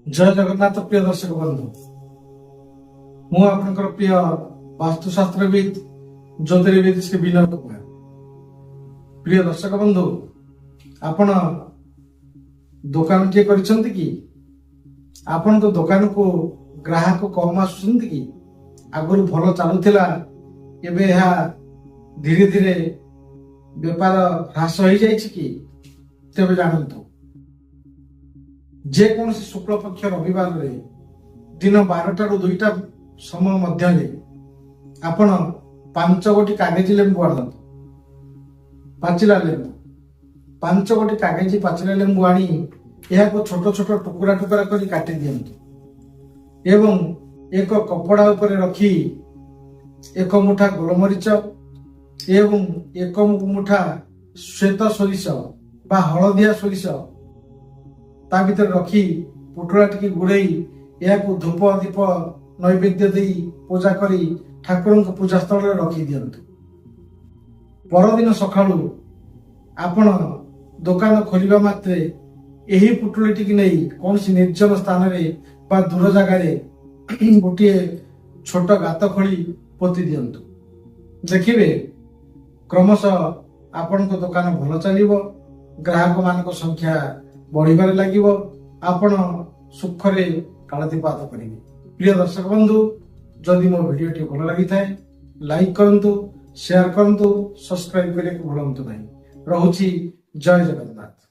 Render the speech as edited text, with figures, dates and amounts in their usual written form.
जय जगन्नाथ प्रिय दर्शक बंधु मु आपनकर प्रिय वास्तुशास्त्रविद ज्योतिर्विद श्री विनय कुमार। प्रिय दर्शक बंधु आपण दुकान टे करिसंती कि आपण तो दुकान को ग्राहक कम आसुसंती कि आगुरु भलो चालुथिला एबे यह धीरे धीरे व्यापार ह्रास हो जाइछि कि तेबे जानंतु जेकोसी शुक्ल पक्ष रविवार रे दिन 12टा रु 2टा समय मध्य आपण 5 गोटी कागज लेंबू आनंतु पाचिला लेंबू 5 गोटी कागज पाचिला लेंबू आनी यह को छोट छोट टुकुरा टुकुरा करी काटी दियंतु एवं एक कपड़ा ऊपर रखी एक मुठा गोलमरीच एवं एक मुठा श्वेत सोरिष बा हलदिया सोरिष ता भीतर रखी पुटुला टिके गुड़ई या धूप दीप नैवेद्य दे पूजा करी ठाकुर पूजा स्थल रखी दियंतु। परदिन सकाळु आपण दुकान खोलिबा मात्रे एही पुटुली टिके नहीं कौन सी निर्जन स्थान रे बा दूर जगार गोटे छोट गात खोली पोती दियंतु। देखिबे क्रमशः आपण को दुकान भल चलिबो, ग्राहक मानक संख्या बढ़िबार लागिबो, आपण सुखरे कालातिपात करिबे। प्रिय दर्शक बंधु जदि मो वीडियो टी भल लागि थाए लाइक करंतु, शेयर करंतु, सब्सक्राइब करे को भूलंतु नहीं। रहुछि जय जगन्नाथ।